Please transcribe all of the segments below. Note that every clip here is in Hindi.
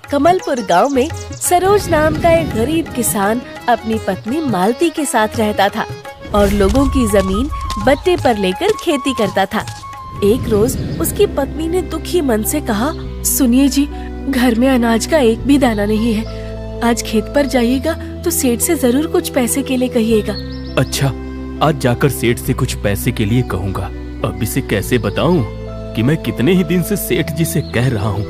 कमलपुर गांव में सरोज नाम का एक गरीब किसान अपनी पत्नी मालती के साथ रहता था और लोगों की जमीन बट्टे पर लेकर खेती करता था। एक रोज उसकी पत्नी ने दुखी मन से कहा, सुनिए जी, घर में अनाज का एक भी दाना नहीं है। आज खेत पर जाइएगा तो सेठ से जरूर कुछ पैसे के लिए कहिएगा। अच्छा, आज जाकर सेठ से कुछ पैसे के लिए कहूँगा। अब इसे कैसे बताऊं कि मैं कितने ही दिन से सेठ जी से कह रहा हूँ,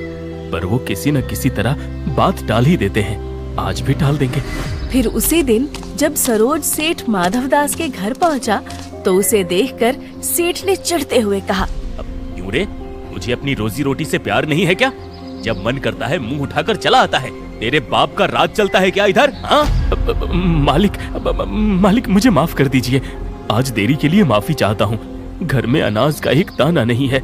पर वो किसी न किसी तरह बात टाल ही देते हैं। आज भी टाल देंगे। फिर उसी दिन जब सरोज सेठ माधवदास के घर पहुंचा तो उसे देखकर सेठ ने चिढ़ते हुए कहा, क्यों रे, मुझे अपनी रोजी रोटी से प्यार नहीं है क्या? जब मन करता है मुंह उठाकर चला आता है। तेरे बाप का राज चलता है क्या इधर? हाँ? मालिक मुझे माफ कर दीजिए। आज देरी के लिए माफी चाहता हूँ। घर में अनाज का एक दाना नहीं है।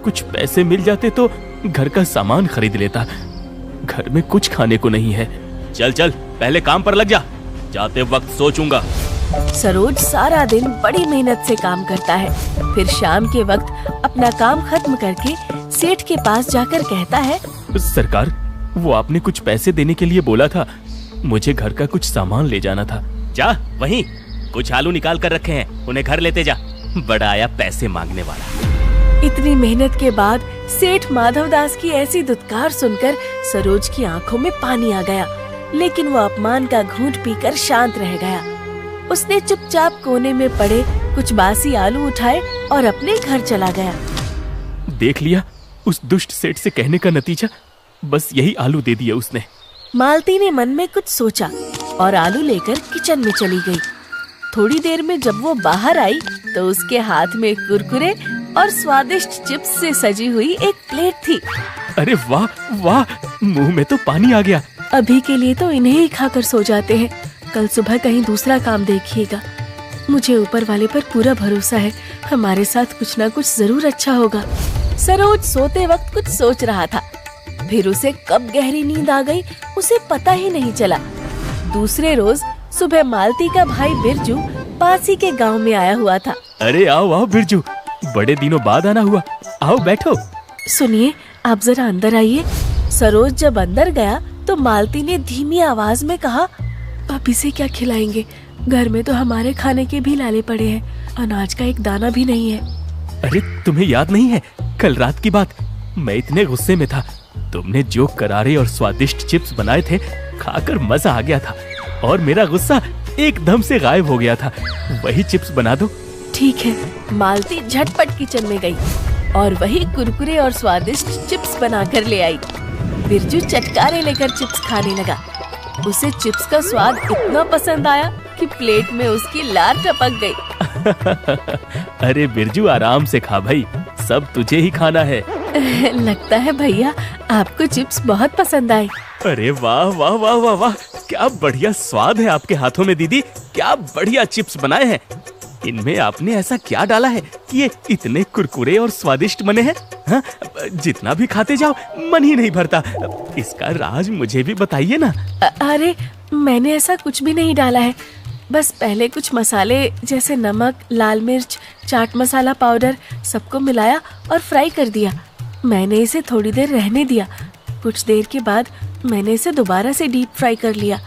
कुछ पैसे मिल जाते तो घर का सामान खरीद लेता। घर में कुछ खाने को नहीं है। चल चल, पहले काम पर लग जा, जाते वक्त सोचूंगा। सरोज सारा दिन बड़ी मेहनत से काम करता है। फिर शाम के वक्त अपना काम खत्म करके सेठ के पास जाकर कहता है, सरकार, वो आपने कुछ पैसे देने के लिए बोला था। मुझे घर का कुछ सामान ले जाना था। जा वहीं कुछ आलू निकाल कर रखे हैं, उन्हें घर लेते जा। बड़ा आया पैसे मांगने वाला। इतनी मेहनत के बाद सेठ माधवदास की ऐसी दुत्कार सुनकर सरोज की आंखों में पानी आ गया, लेकिन वो अपमान का घूंट पीकर शांत रह गया। उसने चुपचाप कोने में पड़े कुछ बासी आलू उठाए और अपने घर चला गया। देख लिया उस दुष्ट सेठ से कहने का नतीजा, बस यही आलू दे दिया उसने। मालती ने मन में कुछ सोचा और आलू लेकर किचन में चली गई। थोड़ी देर में जब वो बाहर आई तो उसके हाथ में कुरकुरे और स्वादिष्ट चिप्स से सजी हुई एक प्लेट थी। अरे वाह वाह, मुंह में तो पानी आ गया। अभी के लिए तो इन्हें ही खाकर सो जाते हैं, कल सुबह कहीं दूसरा काम देखिएगा। मुझे ऊपर वाले पर पूरा भरोसा है, हमारे साथ कुछ ना कुछ जरूर अच्छा होगा। सरोज सोते वक्त कुछ सोच रहा था, फिर उसे कब गहरी नींद आ गई उसे पता ही नहीं चला। दूसरे रोज सुबह मालती का भाई बिरजू पास ही के गांव में आया हुआ था। अरे आओ आओ बिरजू, बड़े दिनों बाद आना हुआ, आओ बैठो। सुनिए, आप जरा अंदर आइए। सरोज जब अंदर गया तो मालती ने धीमी आवाज में कहा, अब इसे क्या खिलाएंगे? घर में तो हमारे खाने के भी लाले पड़े हैं, अनाज का एक दाना भी नहीं है। अरे तुम्हें याद नहीं है कल रात की बात? मैं इतने गुस्से में था, तुमने जो करारे और स्वादिष्ट चिप्स बनाए थे, खाकर मजा आ गया था और मेरा गुस्सा एकदम से गायब हो गया था। वही चिप्स बना दो। ठीक है। मालती झटपट किचन में गई और वही कुरकुरे और स्वादिष्ट चिप्स बनाकर ले आई। बिरजू चटकारे लेकर चिप्स खाने लगा। उसे चिप्स का स्वाद इतना पसंद आया कि प्लेट में उसकी लार टपक गई। अरे बिरजू, आराम से खा भाई, सब तुझे ही खाना है। लगता है भैया आपको चिप्स बहुत पसंद आए। अरे वाह वाह वाह वाह वाह, क्या बढ़िया स्वाद है आपके हाथों में दीदी। क्या बढ़िया चिप्स बनाए हैं। इनमें आपने ऐसा क्या डाला है कि ये इतने कुरकुरे और स्वादिष्ट बने हैं? हाँ, जितना भी खाते जाओ मन ही नहीं भरता। इसका राज मुझे भी बताइए ना। अरे मैंने ऐसा कुछ भी नहीं डाला है, बस पहले कुछ मसाले जैसे नमक, लाल मिर्च, चाट मसाला पाउडर सबको मिलाया और फ्राई कर दिया। मैंने इसे थोड़ी देर रहने दिया। कुछ देर के बाद मैंने इसे दोबारा से डीप फ्राई कर लिया,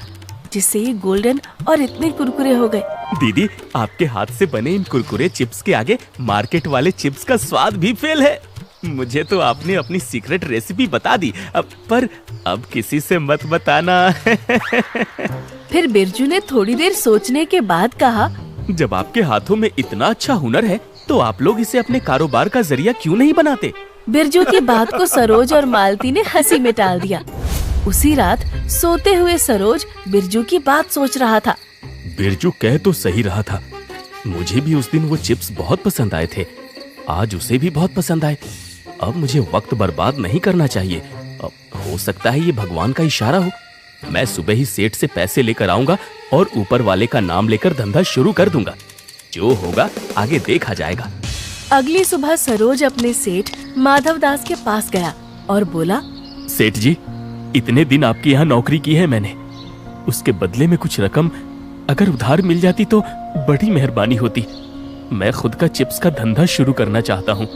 जिससे ये गोल्डन और इतने कुरकुरे हो गए। दीदी, आपके हाथ से बने इन कुरकुरे चिप्स के आगे मार्केट वाले चिप्स का स्वाद भी फेल है। मुझे तो आपने अपनी सीक्रेट रेसिपी बता दी, पर अब किसी से मत बताना। फिर बिरजू ने थोड़ी देर सोचने के बाद कहा, जब आपके हाथों में इतना अच्छा हुनर है तो आप लोग इसे अपने कारोबार का जरिया क्यों नहीं बनाते? बिरजू की बात को सरोज और मालती ने हंसी में टाल दिया। उसी रात सोते हुए सरोज बिरजू की बात सोच रहा था। बिरजू कह तो सही रहा था, मुझे भी उस दिन वो चिप्स बहुत पसंद आए थे, आज उसे भी बहुत पसंद आए। अब मुझे वक्त बर्बाद नहीं करना चाहिए। अब हो सकता है ये भगवान का इशारा हो। मैं सुबह ही सेठ से पैसे लेकर आऊंगा और ऊपर वाले का नाम लेकर धंधा शुरू कर दूंगा। जो होगा आगे देखा जाएगा। अगली सुबह सरोज अपने सेठ माधवदास के पास गया और बोला, सेठ जी, इतने दिन आपके यहाँ नौकरी की है मैंने, उसके बदले में कुछ रकम अगर उधार मिल जाती तो बड़ी मेहरबानी होती। मैं खुद का चिप्स का धंधा शुरू करना चाहता हूँ।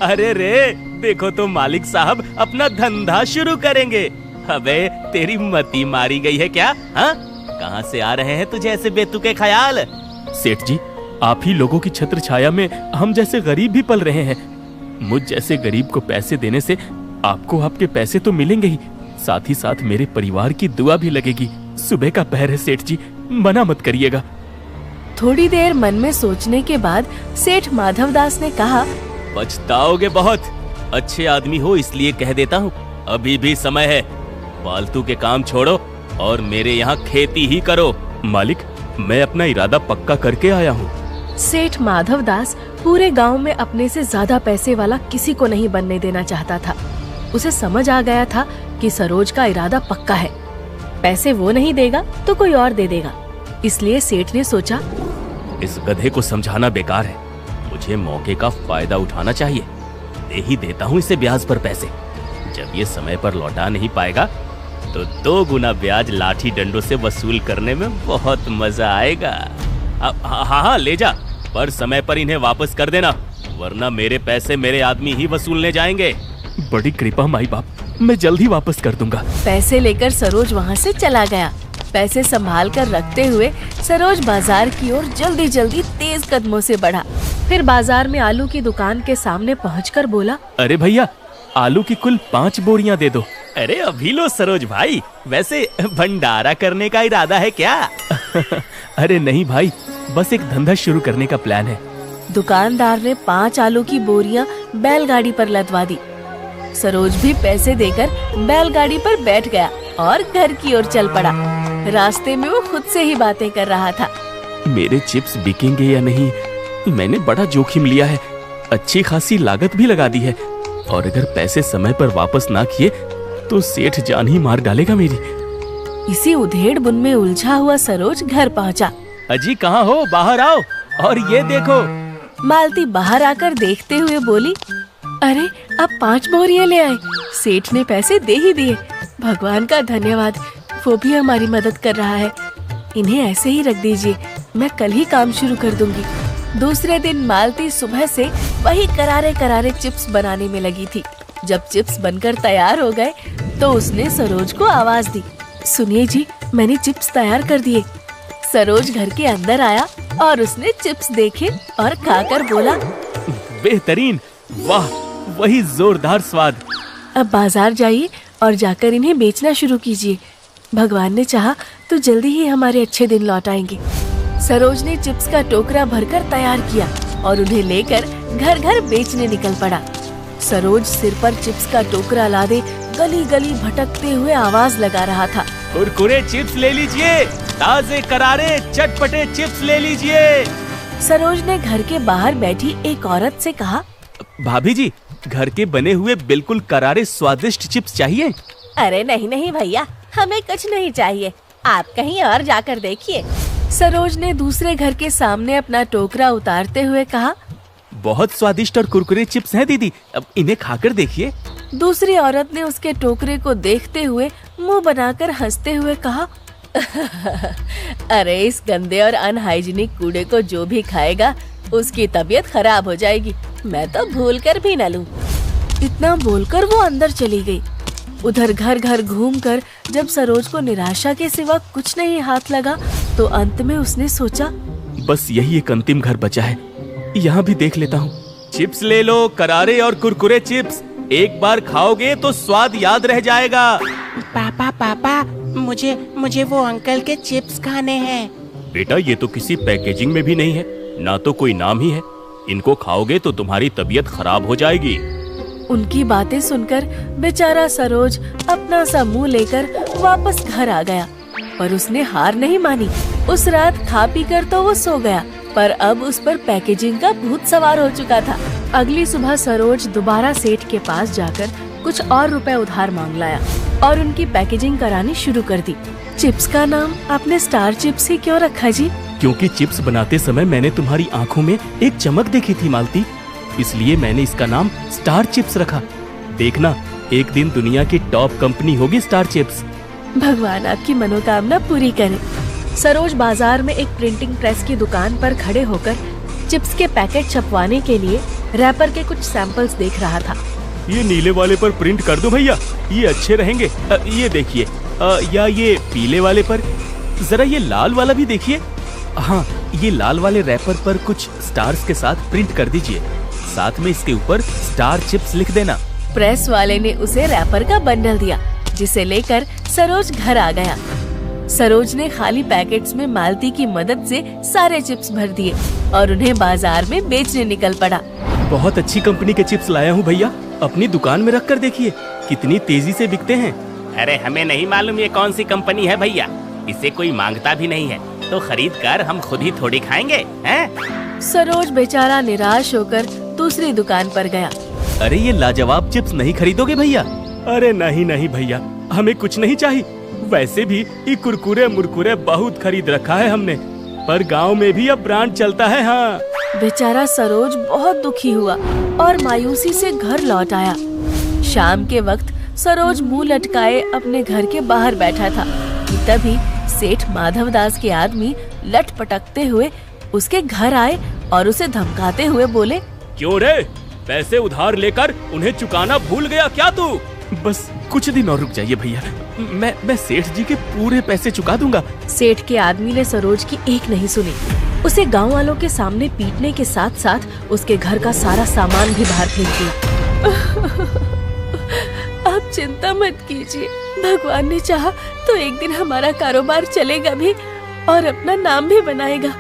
अरे रे, देखो तो मालिक साहब अपना धंधा शुरू करेंगे। अबे तेरी मती मारी गई है क्या? हाँ, कहाँ से आ रहे हैं तुझे ऐसे बेतुके ख्याल? सेठ जी, आप ही लोगों की छत्र छाया में हम जैसे गरीब भी पल रहे हैं। मुझ जैसे गरीब को पैसे देने से आपको आपके पैसे तो मिलेंगे ही, साथ ही साथ मेरे परिवार की दुआ भी लगेगी। सुबह का पहर है सेठ जी, मना मत करिएगा। थोड़ी देर मन में सोचने के बाद सेठ माधवदास ने कहा, पछताओगे बहुत। अच्छे आदमी हो इसलिए कह देता हूँ, अभी भी समय है। फालतू के काम छोड़ो और मेरे यहाँ खेती ही करो। मालिक, मैं अपना इरादा पक्का करके आया हूँ। सेठ माधवदास पूरे गांव में अपने से ज्यादा पैसे वाला किसी को नहीं बनने देना चाहता था। उसे समझ आ गया था कि सरोज का इरादा पक्का है। पैसे वो नहीं देगा तो कोई और दे देगा। इसलिए सेठ ने सोचा, इस गधे को समझाना बेकार है, मुझे मौके का फायदा उठाना चाहिए। दे ही देता हूँ इसे ब्याज पर पैसे। जब ये समय पर लौटा नहीं पाएगा तो 2 गुना ब्याज लाठी डंडों से वसूल करने में बहुत मजा आएगा। हाँ, ले जा, पर समय पर इन्हें वापस कर देना, वरना मेरे पैसे मेरे आदमी ही वसूलने जाएंगे। बड़ी कृपा माई बाप, मैं जल्दी वापस कर दूंगा। पैसे लेकर सरोज वहाँ से चला गया। पैसे संभाल कर रखते हुए सरोज बाजार की ओर जल्दी जल्दी तेज कदमों से बढ़ा। फिर बाजार में आलू की दुकान के सामने पहुंचकर बोला, अरे भैया, आलू की कुल 5 बोरियां दे दो। अरे अभी लो सरोज भाई, वैसे भंडारा करने का इरादा है क्या? अरे नहीं भाई, बस एक धंधा शुरू करने का प्लान है। दुकानदार ने 5 आलू की बोरियां बैलगाड़ी पर लदवा दी। सरोज भी पैसे देकर बैलगाड़ी पर बैठ गया और घर की ओर चल पड़ा। रास्ते में वो खुद से ही बातें कर रहा था। मेरे चिप्स बिकेंगे या नहीं, मैंने बड़ा जोखिम लिया है। अच्छी खासी लागत भी लगा दी है, और अगर पैसे समय पर वापस ना किए तो सेठ जान ही मार डालेगा मेरी। इसी उधेड़ बुन में उलझा हुआ सरोज घर पहुंचा। अजी कहाँ हो? बाहर आओ और ये देखो। मालती बाहर आकर देखते हुए बोली, अरे अब 5 बोरियां ले आए। सेठ ने पैसे दे ही दिए। भगवान का धन्यवाद, वो भी हमारी मदद कर रहा है। इन्हें ऐसे ही रख दीजिए, मैं कल ही काम शुरू कर दूंगी। दूसरे दिन मालती सुबह से वही करारे करारे चिप्स बनाने में लगी थी। जब चिप्स बनकर तैयार हो गए तो उसने सरोज को आवाज दी, सुनिए जी, मैंने चिप्स तैयार कर दिए। सरोज घर के अंदर आया और उसने चिप्स देखे और खाकर बोला, बेहतरीन, वाह, वही जोरदार स्वाद। अब बाजार जाइए और जाकर इन्हें बेचना शुरू कीजिए। भगवान ने चाहा तो जल्दी ही हमारे अच्छे दिन लौट आएंगे। सरोज ने चिप्स का टोकरा भरकर तैयार किया और उन्हें लेकर घर घर बेचने निकल पड़ा। सरोज सिर पर चिप्स का टोकरा लादे गली गली भटकते हुए आवाज लगा रहा था, कुरकुरे चिप्स ले लीजिए, ताजे करारे चटपटे चिप्स ले लीजिए। सरोज ने घर के बाहर बैठी एक औरत से कहा, भाभी जी, घर के बने हुए बिल्कुल करारे स्वादिष्ट चिप्स चाहिए। अरे नहीं नहीं भैया, हमें कुछ नहीं चाहिए, आप कहीं और जाकर देखिए। सरोज ने दूसरे घर के सामने अपना टोकरा उतारते हुए कहा, बहुत स्वादिष्ट और कुरकुरे चिप्स हैं दीदी, अब इन्हें खाकर देखिए। दूसरी औरत ने उसके टोकरे को देखते हुए मुंह बनाकर हंसते हुए कहा, अरे इस गंदे और अनहाइजीनिक कूड़े को जो भी खाएगा उसकी तबीयत खराब हो जाएगी, मैं तो भूल कर भी न लूं। इतना बोलकर वो अंदर चली गई। उधर घर घर घूमकर जब सरोज को निराशा के सिवा कुछ नहीं हाथ लगा तो अंत में उसने सोचा, बस यही एक अंतिम घर बचा है, यहाँ भी देख लेता हूँ। चिप्स ले लो, करारे और कुरकुरे चिप्स, एक बार खाओगे तो स्वाद याद रह जाएगा। पापा, मुझे वो अंकल के चिप्स खाने हैं। बेटा, ये तो किसी पैकेजिंग में भी नहीं है, ना तो कोई नाम ही है। इनको खाओगे तो तुम्हारी तबीयत खराब हो जाएगी। उनकी बातें सुनकर बेचारा सरोज अपना सा मुंह लेकर वापस घर आ गया, पर उसने हार नहीं मानी। उस रात खा पी कर तो वो सो गया, पर अब उस पर पैकेजिंग का भूत सवार हो चुका था। अगली सुबह सरोज दोबारा सेठ के पास जाकर कुछ और रुपए उधार मांग लाया और उनकी पैकेजिंग करानी शुरू कर दी। चिप्स का नाम आपने स्टार चिप्स ही क्यों रखा जी? क्योंकि चिप्स बनाते समय मैंने तुम्हारी आंखों में एक चमक देखी थी मालती, इसलिए मैंने इसका नाम स्टार चिप्स रखा। देखना, एक दिन दुनिया की टॉप कंपनी होगी स्टार चिप्स। भगवान आपकी मनोकामना पूरी करे। सरोज बाजार में एक प्रिंटिंग प्रेस की दुकान पर खड़े होकर चिप्स के पैकेट छपवाने के लिए रैपर के कुछ सैंपल्स देख रहा था। ये नीले वाले पर प्रिंट कर दो भैया, ये अच्छे रहेंगे। ये देखिए, या ये पीले वाले पर, जरा ये लाल वाला भी देखिए। हाँ, ये लाल वाले रैपर पर कुछ स्टार्स के साथ प्रिंट कर दीजिए, साथ में इसके ऊपर स्टार चिप्स लिख देना। प्रेस वाले ने उसे रैपर का बंडल दिया, जिसे लेकर सरोज घर आ गया। सरोज ने खाली पैकेट्स में मालती की मदद से सारे चिप्स भर दिए और उन्हें बाजार में बेचने निकल पड़ा। बहुत अच्छी कंपनी के चिप्स लाया हूँ भैया, अपनी दुकान में रख कर देखिए कितनी तेजी से बिकते हैं। अरे हमें नहीं मालूम ये कौन सी कंपनी है भैया, इसे कोई मांगता भी नहीं है, तो खरीद कर हम खुद ही थोड़ी खाएंगे हैं? सरोज बेचारा निराश होकर दूसरी दुकान पर गया। अरे ये लाजवाब चिप्स नहीं खरीदोगे भैया? अरे नहीं नहीं भैया, हमें कुछ नहीं चाहिए। वैसे भी ये कुरकुरे मुरकुरे बहुत खरीद रखा है हमने, पर गांव में भी अब ब्रांड चलता है। हाँ, बेचारा सरोज बहुत दुखी हुआ और मायूसी से घर लौट आया। शाम के वक्त सरोज मुंह लटकाए अपने घर के बाहर बैठा था कि तभी सेठ माधव दास के आदमी लट पटकते हुए उसके घर आए और उसे धमकाते हुए बोले, क्यों रे, पैसे उधार लेकर उन्हें चुकाना भूल गया क्या तू? बस कुछ दिन और रुक जाइए भैया, मैं सेठ जी के पूरे पैसे चुका दूंगा। सेठ के आदमी ने सरोज की एक नहीं सुनी, उसे गांव वालों के सामने पीटने के साथ साथ उसके घर का सारा सामान भी बाहर फेंक दिया। आप चिंता मत कीजिए, भगवान ने चाहा तो एक दिन हमारा कारोबार चलेगा भी और अपना नाम भी बनाएगा।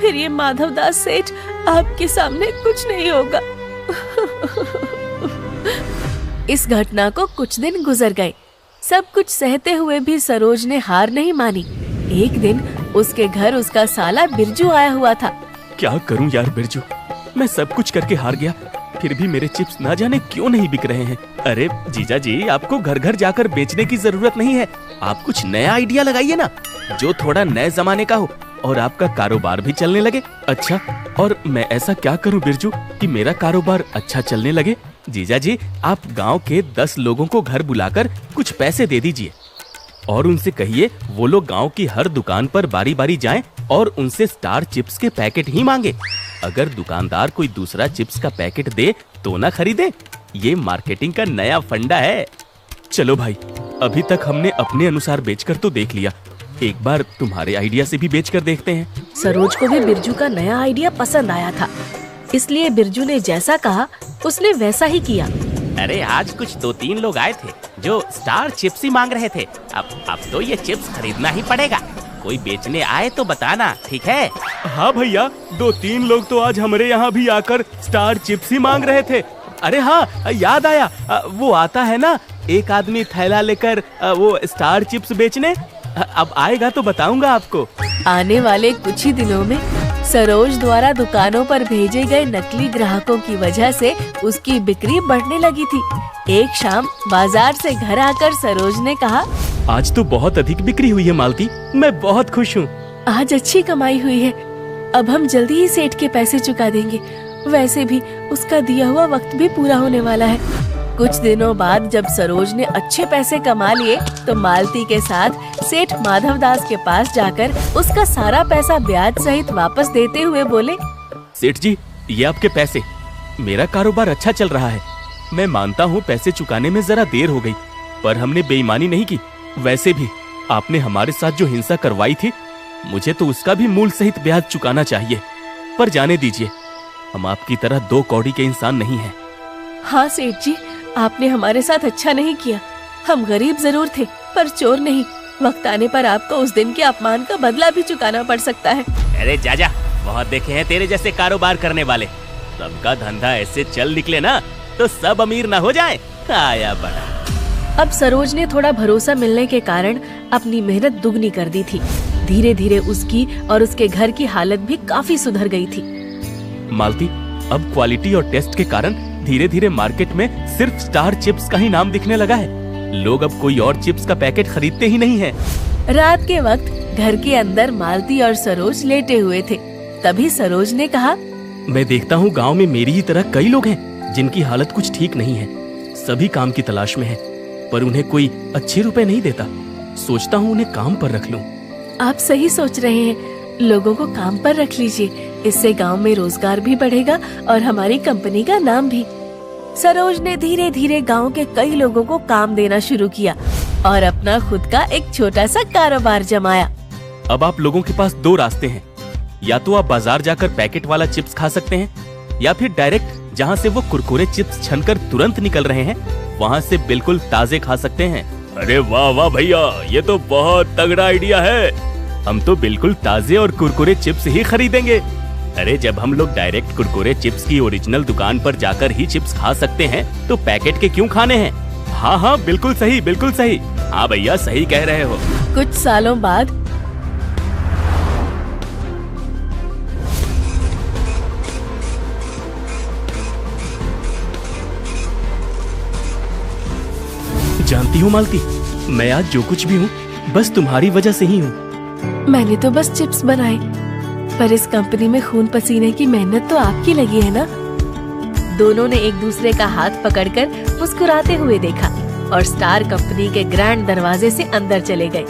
फिर ये माधव दास सेठ आपके सामने कुछ नहीं होगा। इस घटना को कुछ दिन गुजर गए। सब कुछ सहते हुए भी सरोज ने हार नहीं मानी। एक दिन उसके घर उसका साला बिरजू आया हुआ था। क्या करूं यार बिरजू, मैं सब कुछ करके हार गया, फिर भी मेरे चिप्स ना जाने क्यों नहीं बिक रहे हैं। अरे जीजा जी, आपको घर घर जाकर बेचने की जरूरत नहीं है, आप कुछ नया आइडिया लगाइए ना, जो थोड़ा नए जमाने का हो और आपका कारोबार भी चलने लगे। अच्छा, और मैं ऐसा क्या करूं बिरजू कि मेरा कारोबार अच्छा चलने लगे? जीजा जी, आप गांव के 10 लोगों को घर बुलाकर कुछ पैसे दे दीजिए और उनसे कहिए वो लोग गांव की हर दुकान पर बारी बारी जाएं और उनसे स्टार चिप्स के पैकेट ही मांगे। अगर दुकानदार कोई दूसरा चिप्स का पैकेट दे तो ना खरीदे। ये मार्केटिंग का नया फंडा है। चलो भाई, अभी तक हमने अपने अनुसार बेचकर तो देख लिया, एक बार तुम्हारे आइडिया से भी बेचकर देखते हैं। सरोज को भी बिरजू का नया आइडिया पसंद आया था, इसलिए बिरजू ने जैसा कहा उसने वैसा ही किया। अरे आज कुछ 2-3 लोग आए थे जो स्टार चिप्स ही मांग रहे थे। अब तो ये चिप्स खरीदना ही पड़ेगा। कोई बेचने आए तो बताना, ठीक है? हाँ भैया, 2-3 लोग तो आज हमारे यहाँ भी आकर स्टार चिप्स ही मांग रहे थे। अरे हाँ, याद आया, वो आता है ना एक आदमी थैला लेकर वो स्टार चिप्स बेचने, अब आएगा तो बताऊंगा आपको। आने वाले कुछ ही दिनों में सरोज द्वारा दुकानों पर भेजे गए नकली ग्राहकों की वजह से उसकी बिक्री बढ़ने लगी थी। एक शाम बाजार से घर आकर सरोज ने कहा, आज तो बहुत अधिक बिक्री हुई है मालती, मैं बहुत खुश हूँ। आज अच्छी कमाई हुई है, अब हम जल्दी ही सेठ के पैसे चुका देंगे। वैसे भी उसका दिया हुआ वक्त भी पूरा होने वाला है। कुछ दिनों बाद जब सरोज ने अच्छे पैसे कमा लिए तो मालती के साथ सेठ माधव दास के पास जाकर उसका सारा पैसा ब्याज सहित वापस देते हुए बोले, सेठ जी, ये आपके पैसे। मेरा कारोबार अच्छा चल रहा है, मैं मानता हूँ पैसे चुकाने में जरा देर हो गई, पर हमने बेईमानी नहीं की। वैसे भी आपने हमारे साथ जो हिंसा करवाई थी, मुझे तो उसका भी मूल सहित ब्याज चुकाना चाहिए। पर जाने दीजिए, हम आपकी तरह 2 कौड़ी के इंसान नहीं हैं। हाँ सेठ जी, आपने हमारे साथ अच्छा नहीं किया। हम गरीब जरूर थे पर चोर नहीं। वक्त आने पर आपको उस दिन के अपमान का बदला भी चुकाना पड़ सकता है। अरे जाजा, बहुत देखे हैं तेरे जैसे कारोबार करने वाले। सबका धंधा ऐसे चल निकले ना तो सब अमीर ना हो जाए। आया बड़ा। अब सरोज ने थोड़ा भरोसा मिलने के कारण अपनी मेहनत दुगनी कर दी थी। धीरे धीरे उसकी और उसके घर की हालत भी काफी सुधर गई थी। मालती, अब क्वालिटी और टेस्ट के कारण धीरे धीरे मार्केट में सिर्फ स्टार चिप्स का ही नाम दिखने लगा है। लोग अब कोई और चिप्स का पैकेट खरीदते ही नहीं है। रात के वक्त घर के अंदर मालती और सरोज लेटे हुए थे। तभी सरोज ने कहा, मैं देखता हूँ गांव में मेरी ही तरह कई लोग हैं जिनकी हालत कुछ ठीक नहीं है। सभी काम की तलाश में है, पर उन्हें कोई अच्छे रुपए नहीं देता। सोचता हूँ उन्हें काम पर रख लूं। आप सही सोच रहे हैं, लोगों को काम पर रख लीजिए। इससे गांव में रोजगार भी बढ़ेगा और हमारी कंपनी का नाम भी। सरोज ने धीरे धीरे गांव के कई लोगों को काम देना शुरू किया और अपना खुद का एक छोटा सा कारोबार जमाया। अब आप लोगों के पास दो रास्ते हैं, या तो आप बाजार जाकर पैकेट वाला चिप्स खा सकते हैं, या फिर डायरेक्ट जहाँ से वो कुरकुरे चिप्स छनकर तुरंत निकल रहे हैं वहाँ से बिल्कुल ताजे खा सकते हैं। अरे वाह वाह भैया, ये तो बहुत तगड़ा आइडिया है। हम तो बिल्कुल ताजे और कुरकुरे चिप्स ही खरीदेंगे। अरे जब हम लोग डायरेक्ट कुरकुरे चिप्स की ओरिजिनल दुकान पर जाकर ही चिप्स खा सकते हैं तो पैकेट के क्यों खाने हैं? हाँ हाँ बिल्कुल सही, बिल्कुल सही। हाँ भैया सही कह रहे हो। कुछ सालों बाद जानती हूँ मालती, मैं आज जो कुछ भी हूँ बस तुम्हारी वजह से ही हूँ। मैंने तो बस चिप्स बनाए, पर इस कंपनी में खून पसीने की मेहनत तो आपकी लगी है ना। दोनों ने एक दूसरे का हाथ पकड़कर मुस्कुराते हुए देखा और स्टार कंपनी के ग्रैंड दरवाजे से अंदर चले गए।